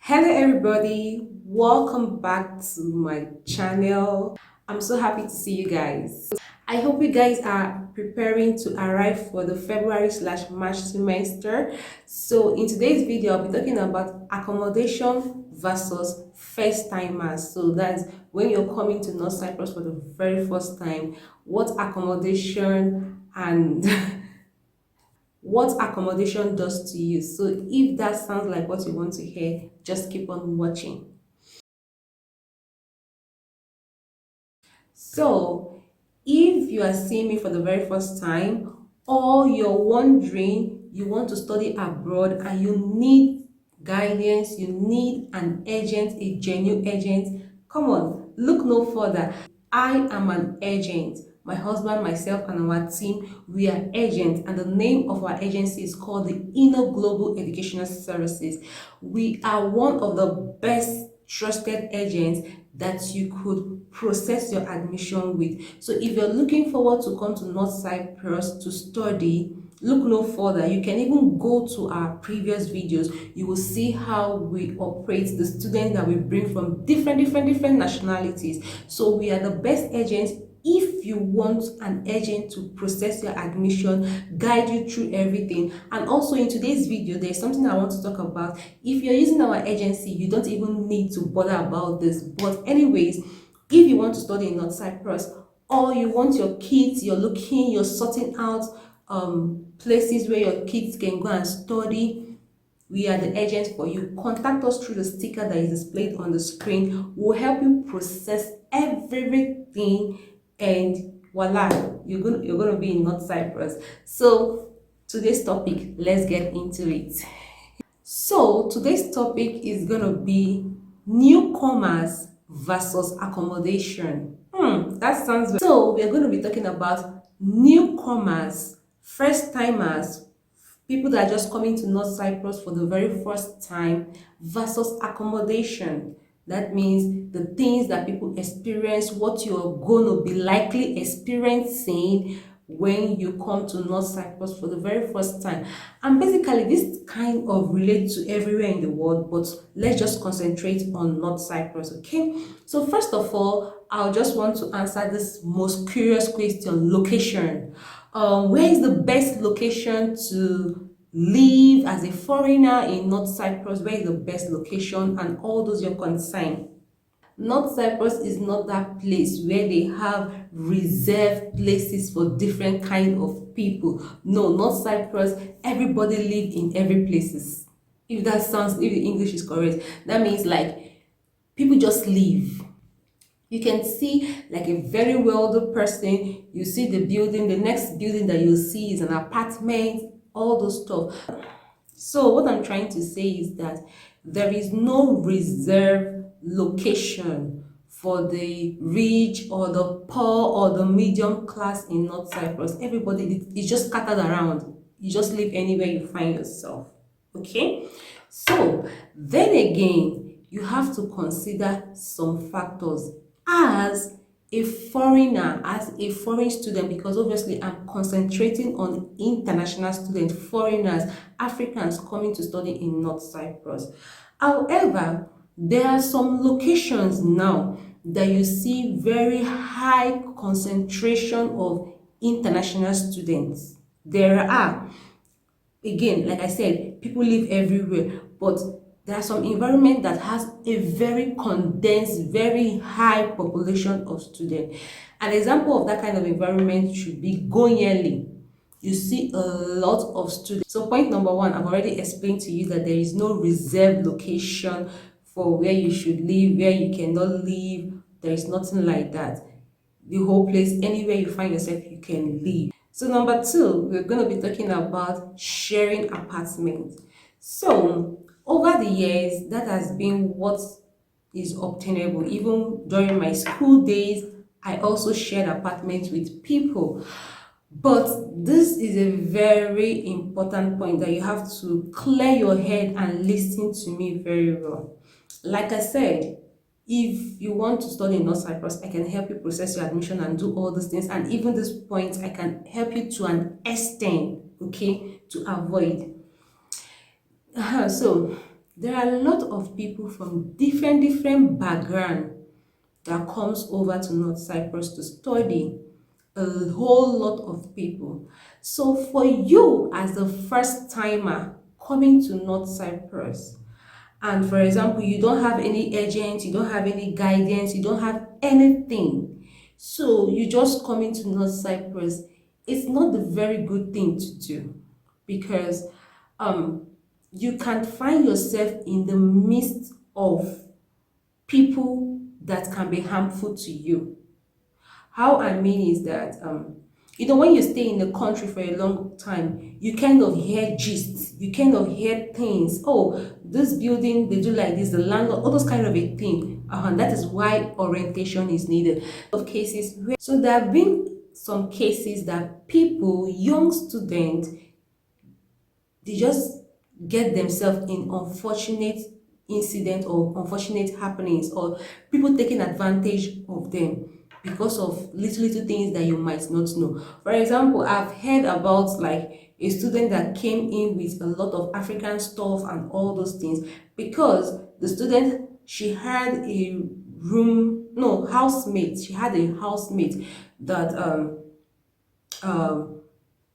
Hello everybody, welcome back to my channel. I'm so happy to see you guys. I hope you guys are preparing to arrive for the February/March semester. So in today's video, I'll be talking about accommodation versus first timers. So that's when you're coming to North Cyprus for the very first time, what accommodation and what accommodation does to you. So if that sounds like what you want to hear, just keep on watching. So if you are seeing me for the very first time, or you're wondering you want to study abroad and you need guidance, you need an agent, a genuine agent, come on, look no further. I am an agent. My husband, myself, and our team, we are agents, and the name of our agency is called the Inner Global Educational Services. We are one of the best trusted agents that you could process your admission with. So if you're looking forward to come to North Cyprus to study, look no further. You can even go to our previous videos. You will see how we operate, the students that we bring from different nationalities. So we are the best agents. If you want an agent to process your admission, guide you through everything. And also in today's video, there's something I want to talk about. If you're using our agency, you don't even need to bother about this. But anyways, if you want to study in North Cyprus, or you want your kids, you're sorting out places where your kids can go and study, we are the agent for you. Contact us through the sticker that is displayed on the screen. We'll help you process everything, and voila, you're gonna be in North Cyprus. So today's topic, let's get into it. So today's topic is gonna be newcomers versus accommodation. That sounds very. So we're going to be talking about newcomers, first timers, people that are just coming to North Cyprus for the very first time, versus accommodation. That means the things that people experience, what you're going to be likely experiencing when you come to North Cyprus for the very first time. And basically this kind of relates to everywhere in the world, but let's just concentrate on North Cyprus. Okay, so first of all, I'll just want to answer this most curious question: location. Where is the best location to live as a foreigner in North Cyprus? Where is the best location and all those your concern? North Cyprus is not that place where they have reserved places for different kind of people. No, North Cyprus, everybody live in every places. If the English is correct, that means like people just live. You can see like a very wealthy person, you see the building, the next building that you see is an apartment, all those stuff. So what I'm trying to say is that there is no reserved location for the rich or the poor or the medium class in North Cyprus. Everybody is just scattered around. You just live anywhere you find yourself. Okay? So then again, you have to consider some factors as a foreigner, as a foreign student, because obviously I'm concentrating on international students, foreigners, Africans coming to study in North Cyprus. However, there are some locations now that you see very high concentration of international students. There are, again, like I said, people live everywhere, but there are some environment that has a very condensed, very high population of students. An example of that kind of environment should be Gonyeli. You see a lot of students. So point number one, I've already explained to you that there is no reserved location for where you should live, where you cannot live. There is nothing like that. The whole place, anywhere you find yourself, you can live. So number two, we're going to be talking about sharing apartments. So over the years, that has been what is obtainable. Even during my school days, I also shared apartments with people. But this is a very important point that you have to clear your head and listen to me very well. Like I said, if you want to study in North Cyprus, I can help you process your admission and do all these things. And even this point, I can help you to an extent, okay, to avoid. So There are a lot of people from different background that comes over to North Cyprus to study. A whole lot of people. So for you as a first timer coming to North Cyprus, and for example, you don't have any agent, you don't have any guidance, you don't have anything, so you just come into North Cyprus, it's not the very good thing to do, because um you can find yourself in the midst of people that can be harmful to you. How I mean is that, when you stay in the country for a long time, you kind of hear gists, you kind of hear things. Oh, this building, they do like this, the landlord, all those kind of a thing. That is why orientation is needed. Of cases where, so there have been some cases that people, young students, they just get themselves in unfortunate incident or unfortunate happenings, or people taking advantage of them because of little things that you might not know. For example, I've heard about like a student that came in with a lot of African stuff and all those things, because the student, she had a room, no, housemate, she had a housemate that um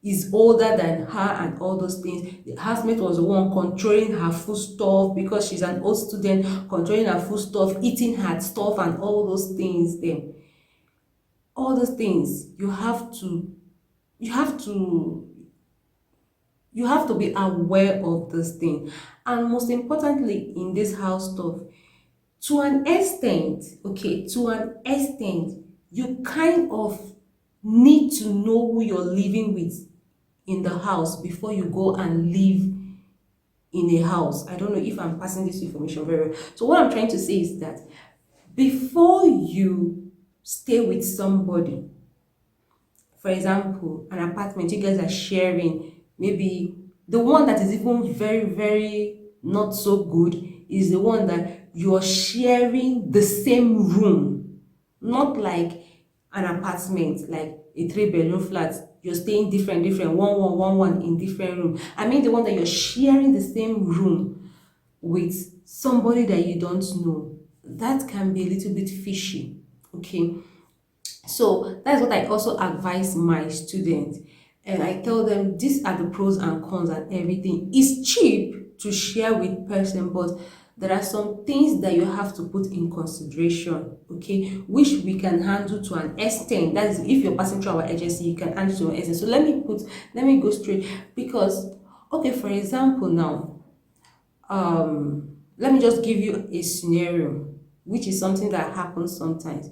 is older than her and all those things. The housemate was the one controlling her food stuff, because she's an old student, controlling her food stuff, eating her stuff and all those things. Then all those things, you have to you have to be aware of this thing. And most importantly, in this house stuff, to an extent, okay, to an extent, you kind of need to know who you're living with in the house before you go and live in a house. I don't know if I'm passing this information very well. So what I'm trying to say is that before you stay with somebody, for example, an apartment you guys are sharing, maybe the one that is even very not so good is the one that you're sharing the same room, not like an apartment, like a three-bedroom flat. You're staying different, one in different room. I mean the one that you're sharing the same room with somebody that you don't know. That can be a little bit fishy, okay? So that's what I also advise my students. And I tell them these are the pros and cons and everything. It's cheap to share with person, but there are some things that you have to put in consideration, okay, which we can handle to an extent. That is, if you're passing through our agency, you can handle to an extent. So let me go straight, because okay, for example, now let me just give you a scenario, which is something that happens sometimes.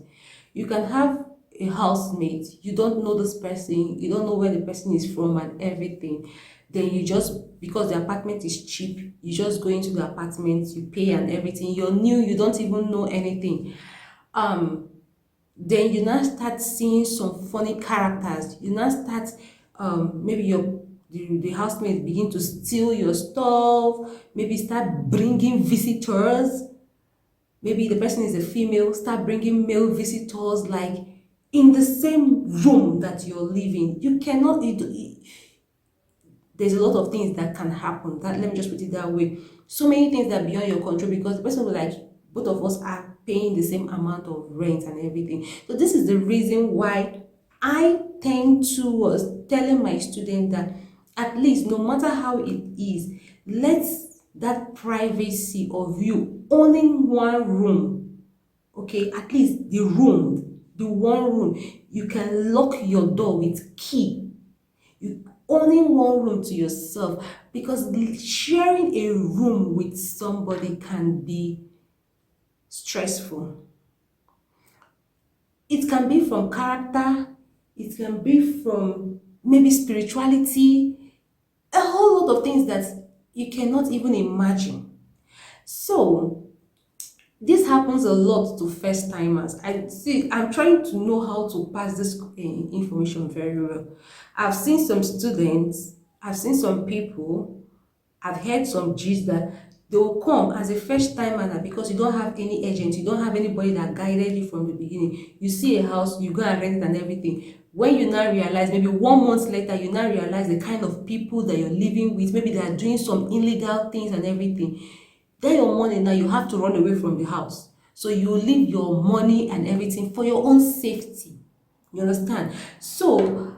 You can have a housemate, you don't know this person, you don't know where the person is from and everything. Then you just, because the apartment is cheap, you just go into the apartment, you pay and everything, you're new, you don't even know anything. Then you now start seeing some funny characters. You now start, maybe the housemate begin to steal your stuff, maybe start bringing visitors. Maybe the person is a female, start bringing male visitors, like in the same room that you're living. You cannot, there's a lot of things that can happen. That, let me just put it that way. So many things that are beyond your control, because the person will, like, both of us are paying the same amount of rent and everything. So this is the reason why I tend towards telling my students that at least, no matter how it is, let's that privacy of you owning one room, okay, at least the room, the one room, you can lock your door with key. You owning one room to yourself, because sharing a room with somebody can be stressful. It can be from character, it can be from maybe spirituality, a whole lot of things that you cannot even imagine. So this happens a lot to first timers. I'm trying to know how to pass this information very well. I've seen some students, I've seen some people, I've heard some gist that they will come as a first timer, now because you don't have any agent, you don't have anybody that guided you from the beginning. You see a house, you go and rent it and everything. When you now realize, maybe 1 month later, you now realize the kind of people that you're living with, maybe they are doing some illegal things and everything. Then your money now, you have to run away from the house. So you leave your money and everything for your own safety. You understand? So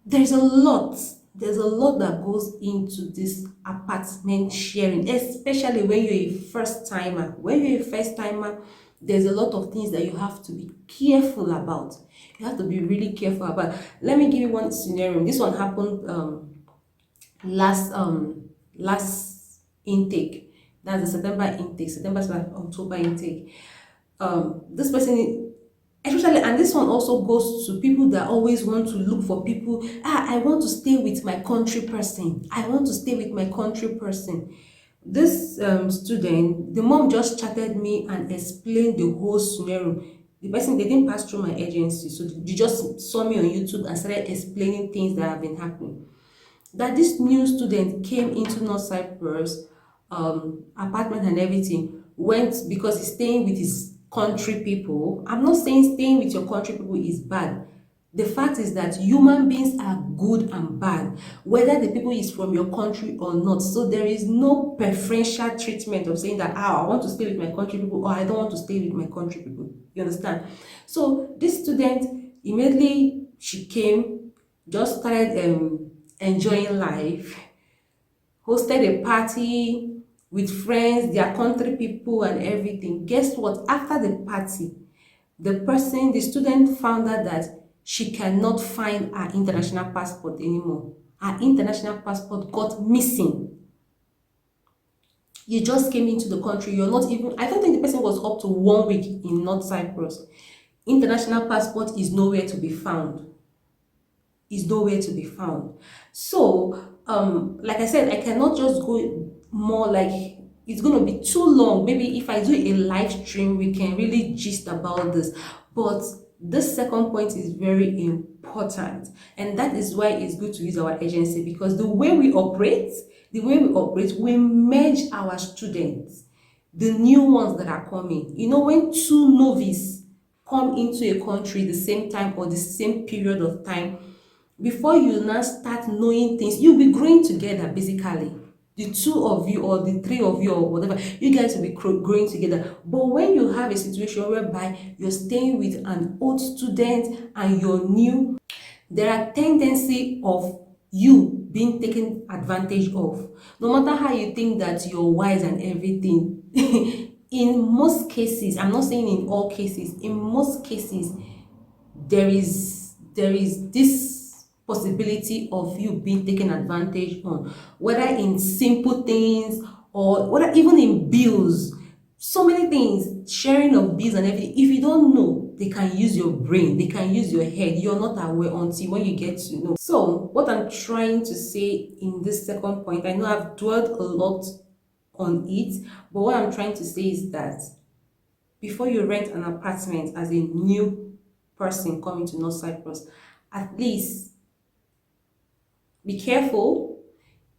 there's a lot that goes into this apartment sharing, especially when you're a first timer. When you're a first timer, there's a lot of things that you have to be careful about. You have to be really careful about. Let me give you one scenario. This one happened last intake. That's the September intake, September to October intake. This person, especially, and this one also goes to people that always want to look for people. I want to stay with my country person. I want to stay with my country person. This student, the mom just chatted me and explained the whole scenario. The person, they didn't pass through my agency, so they just saw me on YouTube and started explaining things that have been happening. That this new student came into North Cyprus apartment and everything, went because he's staying with his country people. I'm not saying staying with your country people is bad. The fact is that human beings are good and bad, whether the people is from your country or not. So there is no preferential treatment of saying that I want to stay with my country people or I don't want to stay with my country people. You understand? So this student, immediately she came, just started enjoying life, hosted a party with friends, their country people and everything. Guess what? After the party, the student found out that she cannot find her international passport anymore. Her international passport got missing. You just came into the country, you're not even, I don't think the person was up to 1 week in North Cyprus. International passport is nowhere to be found. Is nowhere to be found. So like I said, I cannot just go more, like it's going to be too long. Maybe if I do a live stream, we can really gist about this. But this second point is very important, and that is why it's good to use our agency, because the way we operate, we merge our students, the new ones that are coming. You know, when two novices come into a country the same time or the same period of time, before you now start knowing things, you'll be growing together. Basically, the two of you or the three of you or whatever, you guys will be growing together. But when you have a situation whereby you're staying with an old student and you're new, there are tendency of you being taken advantage of. No matter how you think that you're wise and everything, in most cases, I'm not saying in all cases, in most cases, there is this possibility of you being taken advantage on, whether in simple things or whether even in bills. So many things, sharing of bills and everything. If you don't know, they can use your brain, they can use your head. You're not aware until when you get to know. So what I'm trying to say in this second point, I know I've dwelled a lot on it, but what I'm trying to say is that before you rent an apartment as a new person coming to North Cyprus, at least be careful.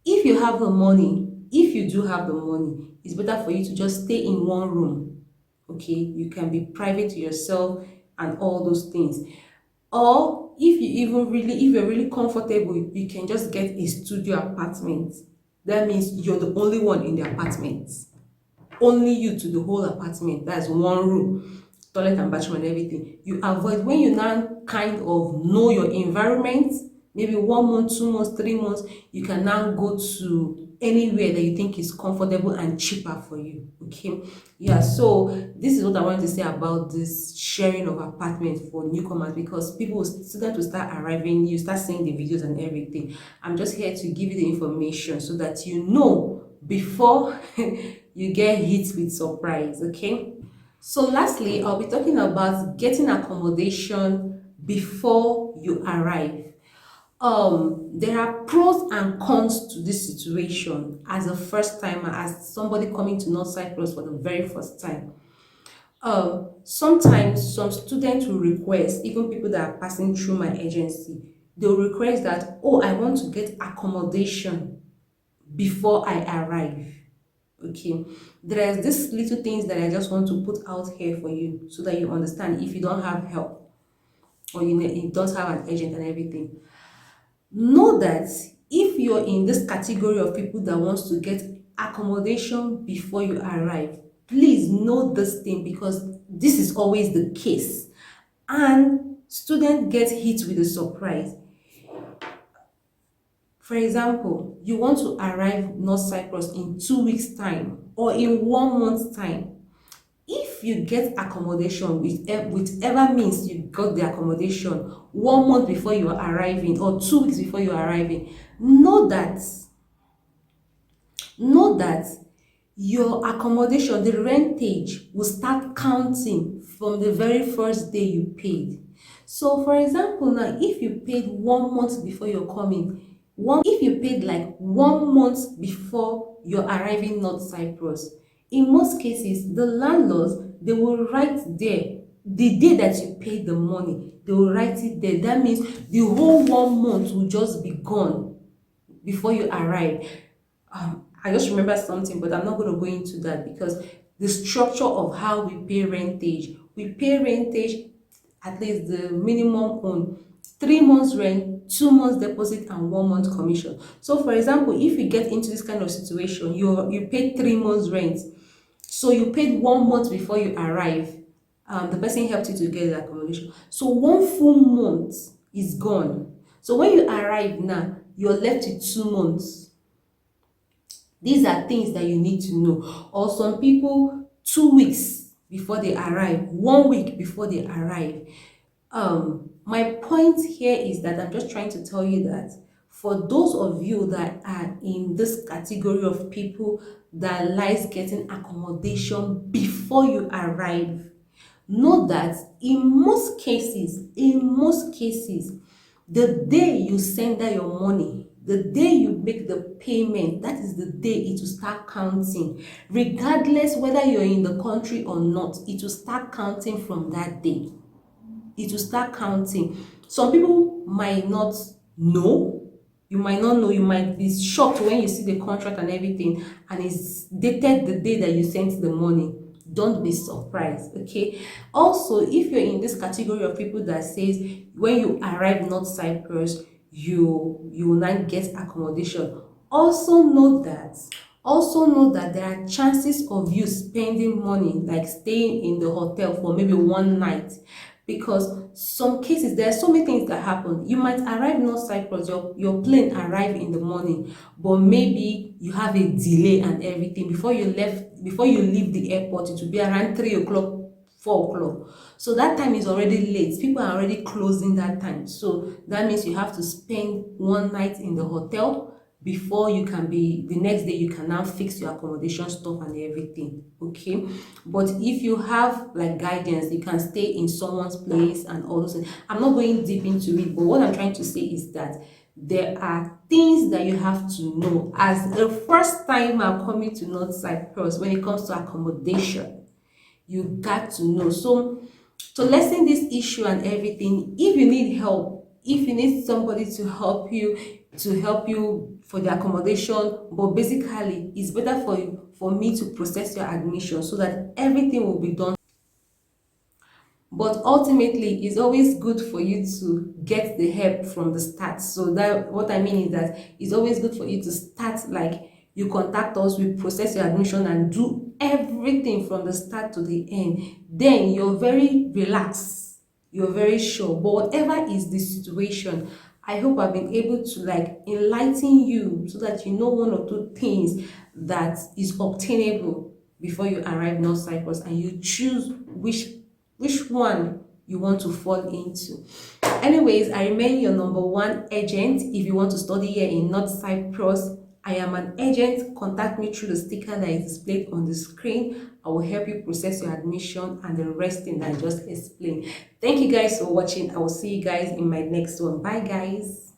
If you have the money, if you do have the money, it's better for you to just stay in one room. Okay, you can be private to yourself and all those things. Or if you're really comfortable, you can just get a studio apartment. That means you're the only one in the apartment. Only you to the whole apartment. That's one room, toilet and bathroom and everything. You avoid, when you now kind of know your environment, maybe 1 month, 2 months, 3 months, you can now go to anywhere that you think is comfortable and cheaper for you. Okay, yeah. So this is what I wanted to say about this sharing of apartments for newcomers, because students will start arriving, you start seeing the videos and everything. I'm just here to give you the information so that you know before you get hit with surprise. Okay, so lastly, I'll be talking about getting accommodation before you arrive. There are pros and cons to this situation as a first timer, as somebody coming to North Cyprus for the very first time. Sometimes some students will request, even people that are passing through my agency, they'll request that, oh, I want to get accommodation before I arrive. Okay, there's this little things that I just want to put out here for you so that you understand. If you don't have help or you don't have an agent and everything, know that if you're in this category of people that wants to get accommodation before you arrive. Please know this thing, because this is always the case, and students get hit with a surprise. For example, you want to arrive North Cyprus in 2 weeks time or in 1 month's time. If you get accommodation with whichever means you got the accommodation 1 month before you are arriving or 2 weeks before you are arriving, know that your accommodation, the rentage, will start counting from the very first day you paid. So for example, now if you paid 1 month before you're coming, if you paid like 1 month before you're arriving North Cyprus, in most cases the landlords, they will write there the day that you paid the money, they will write it there. That means the whole 1 month will just be gone before you arrive. I just remember something, but I'm not going to go into that, because the structure of how we pay rentage, at least the minimum on 3 months rent, 2 months deposit, and 1 month commission. So for example, if you get into this kind of situation, you paid 3 months rent, so you paid 1 month before you arrive. The person helped you to get the accommodation, so 1 full month is gone. So when you arrive now, you're left with 2 months. These are things that you need to know. Or some people, 2 weeks before they arrive, 1 week before they arrive. My point here is that I'm just trying to tell you that for those of you that are in this category of people that likes getting accommodation before you arrive, know that in most cases, the day you send out your money, the day you make the payment, that is the day it will start counting. Regardless whether you're in the country or not, it will start counting from that day. It will start counting. Some people might not know. You might not know. You might be shocked when you see the contract and everything, and it's dated the day that you sent the money. Don't be surprised, okay? Also, if you're in this category of people that says when you arrive North Cyprus, you will not get accommodation, also know that there are chances of you spending money, like staying in the hotel for maybe one night, because some cases, there are so many things that happen. You might arrive North Cyprus, your plane arrive in the morning, but maybe you have a delay and everything. Before you leave the airport, it will be around 3 o'clock, 4 o'clock. So that time is already late. People are already closing that time. So that means you have to spend one night in the hotel before you can be, the next day you can now fix your accommodation stuff and everything, okay? But if you have like guidance, you can stay in someone's place and all those things. I'm not going deep into it, but what I'm trying to say is that there are things that you have to know as a first timer coming to North Cyprus when it comes to accommodation. You got to know. So to lessen this issue and everything, if you need help, if you need somebody to help you for the accommodation, but basically it's better for me to process your admission so that everything will be done. But ultimately, it's always good for you to get the help from the start. So that, what I mean is that it's always good for you to start, like, you contact us, we process your admission and do everything from the start to the end. Then you're very relaxed, you're very sure. But whatever is the situation, I hope I've been able to like enlighten you so that you know one or two things that is obtainable before you arrive North Cyprus, and you choose which one you want to fall into. Anyways, I remain your number one agent. If you want to study here in North Cyprus, I am an agent. Contact me through the sticker that is displayed on the screen. I will help you process your admission and the rest thing that I just explained. Thank you guys for watching. I will see you guys in my next one. Bye guys.